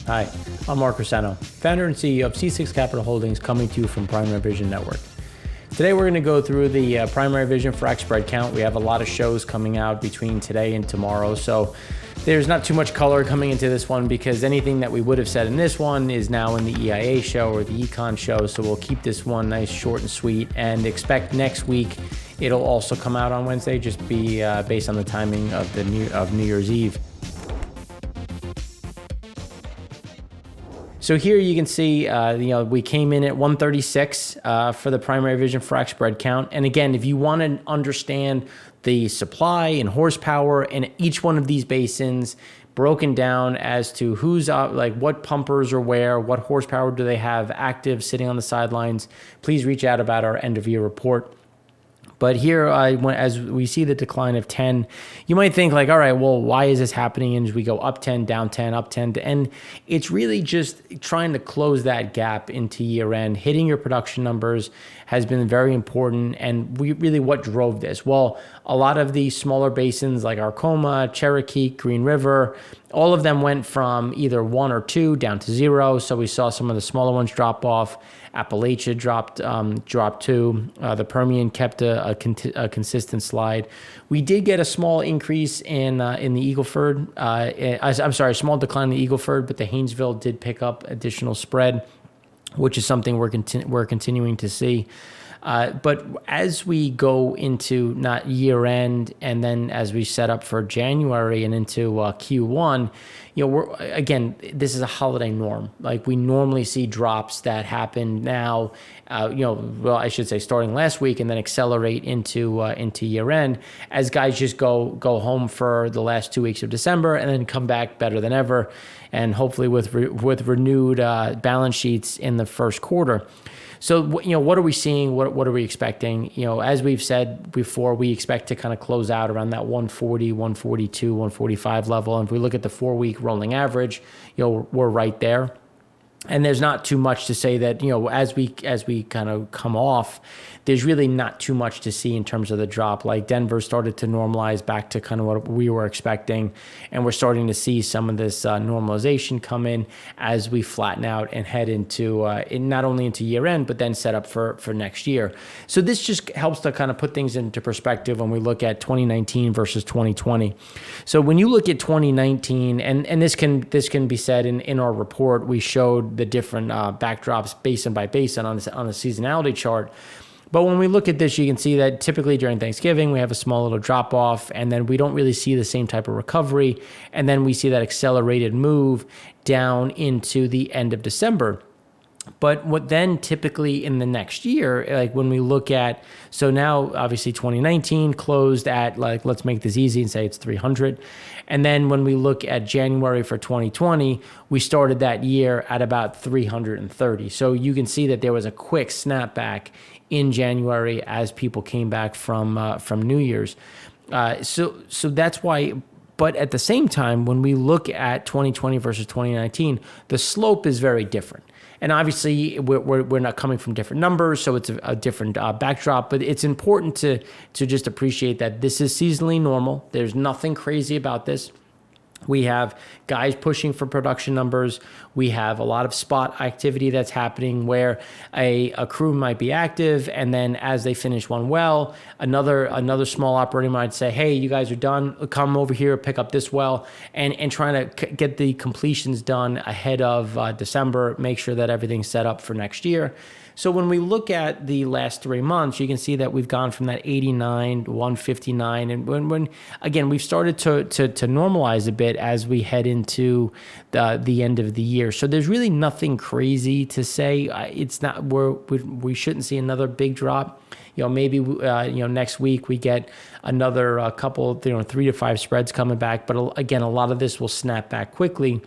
Hi, I'm Mark Rossano, founder and CEO of C6 Capital Holdings, coming to you from Primary Vision Network. Today we're going to go through the Primary Vision Frac Spread Count. We have a lot of shows coming out between today and tomorrow, so there's not too much color coming into this one because anything that we would have said in this one is now in the EIA show or the Econ show, so we'll keep this one nice, short, and sweet, and expect next week it'll also come out on Wednesday, just be based on the timing of the New Year's Eve. So here you can see, we came in at 136 for the Primary Vision Frac Spread Count. And again, if you want to understand the supply and horsepower in each one of these basins, broken down as to who's what pumpers are where, what horsepower do they have active sitting on the sidelines, please reach out about our end of year report. But here, as we see the decline of 10, you might think like, all right, well, why is this happening? And as we go up 10, down 10, up 10, and it's really just trying to close that gap into year end. Hitting your production numbers has been very important. And what drove this? Well, a lot of the smaller basins like Arkoma, Cherokee, Green River, all of them went from either 1 or 2 down to 0. So we saw some of the smaller ones drop off. Appalachia dropped 2. The Permian kept a consistent slide. We did get a small increase in the Eagle Ford. A small decline in the Eagle Ford, but the Haynesville did pick up additional spread, which is something we're continuing to see. But as we go into not year end, and then as we set up for January and into Q1, this is a holiday norm. Like we normally see drops that happen now, I should say starting last week and then accelerate into year end as guys just go home for the last 2 weeks of December and then come back better than ever, and hopefully with renewed balance sheets in the first quarter. So, what are we seeing? What are we expecting? As we've said before, we expect to kind of close out around that 140, 142, 145 level. And if we look at the 4-week rolling average, we're right there. And there's not too much to say that, as we kind of come off, there's really not too much to see in terms of the drop. Like Denver started to normalize back to kind of what we were expecting. And we're starting to see some of this normalization come in as we flatten out and head into not only into year end, but then set up for next year. So this just helps to kind of put things into perspective when we look at 2019 versus 2020. So when you look at 2019, and this can be said in our report, we showed the different backdrops basin by basin on a seasonality chart. But when we look at this, you can see that typically during Thanksgiving, we have a small little drop off, and then we don't really see the same type of recovery. And then we see that accelerated move down into the end of December. But what then typically in the next year, like when we look at, so now obviously 2019 closed at let's make this easy and say it's 300. And then when we look at January for 2020, we started that year at about 330. So you can see that there was a quick snapback in January as people came back from New Year's. So that's why. But at the same time, when we look at 2020 versus 2019, the slope is very different. And obviously, we're not coming from different numbers, so it's a different backdrop. But it's important to just appreciate that this is seasonally normal. There's nothing crazy about this. We have guys pushing for production numbers. We have a lot of spot activity that's happening where a crew might be active, and then as they finish one well, another small operator might say, hey, you guys are done. Come over here, pick up this well, and trying to get the completions done ahead of December, make sure that everything's set up for next year. So when we look at the last 3 months, you can see that we've gone from that 89 to 159. And when again, we've started to normalize a bit as we head into the end of the year. So there's really nothing crazy to say. It's not, we shouldn't see another big drop. Maybe next week we get another couple, 3 to 5 spreads coming back. But again, a lot of this will snap back quickly,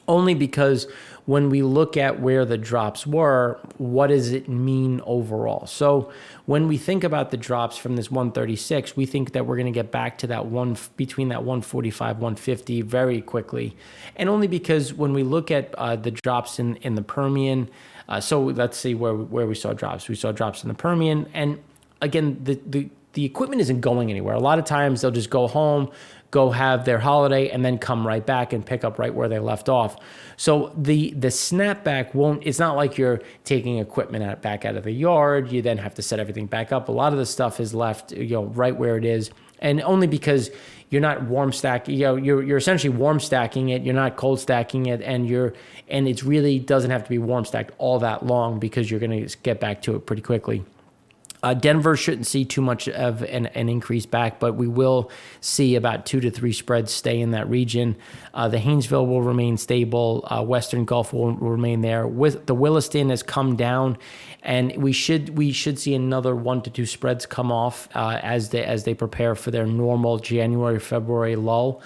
only because when we look at where the drops were, what does it mean overall? So when we think about the drops from this 136, we think that we're going to get back to that between that 145, 150 very quickly. And only because when we look at the drops in the Permian, so let's see where we saw drops. We saw drops in the Permian, and again, the equipment isn't going anywhere. A lot of times they'll just go home, go have their holiday, and then come right back and pick up right where they left off. So the snapback won't, it's not like you're taking equipment back out of the yard. You then have to set everything back up. A lot of the stuff is left, right where it is. And only because you're not warm stacking, you're essentially warm stacking it. You're not cold stacking it, and it really doesn't have to be warm stacked all that long because you're going to get back to it pretty quickly. Denver shouldn't see too much of an increase back, but we will see about 2 to 3 spreads stay in that region. The Haynesville will remain stable. Western Gulf will remain there. With the Williston has come down, and we should see another 1 to 2 spreads come off as they prepare for their normal January-February lull.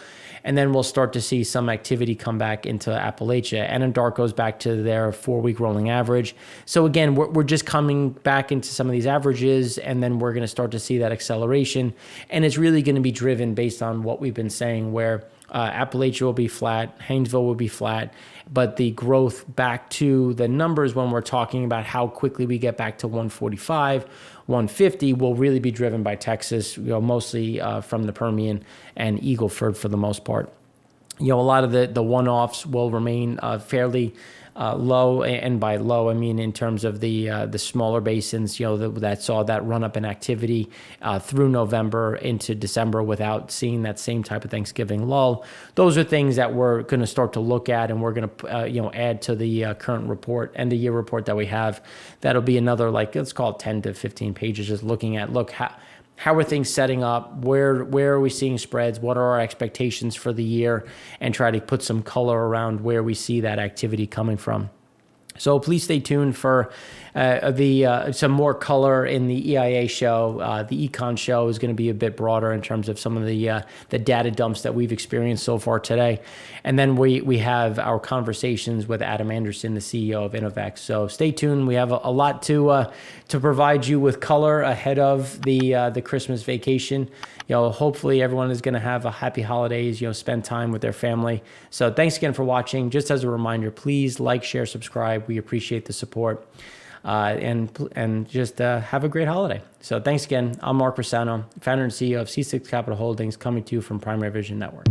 And then we'll start to see some activity come back into Appalachia. Anadarko's back to their 4-week rolling average. So again, we're just coming back into some of these averages, and then we're going to start to see that acceleration. And it's really going to be driven based on what we've been saying, where Appalachia will be flat, Haynesville will be flat, but the growth back to the numbers when we're talking about how quickly we get back to 145, 150 will really be driven by Texas, mostly from the Permian and Eagle Ford for the most part. A lot of the one-offs will remain fairly low, and by low I mean in terms of the smaller basins, that saw that run up in activity through November into December without seeing that same type of Thanksgiving lull. Those are things that we're going to start to look at, and we're going to add to the current report, end of year report that we have. That'll be another, let's call it 10 to 15 pages, just looking at how are things setting up? Where are we seeing spreads? What are our expectations for the year? And try to put some color around where we see that activity coming from. So please stay tuned for some more color in the EIA show. The Econ show is going to be a bit broader in terms of some of the data dumps that we've experienced so far today. And then we have our conversations with Adam Anderson, the CEO of Innovex. So stay tuned. We have a lot to provide you with color ahead of the Christmas vacation. Hopefully everyone is going to have a happy holidays, spend time with their family. So thanks again for watching. Just as a reminder, please like, share, subscribe. We appreciate the support. And just have a great holiday. So thanks again. I'm Mark Rossano, founder and CEO of C6 Capital Holdings, coming to you from Primary Vision Network.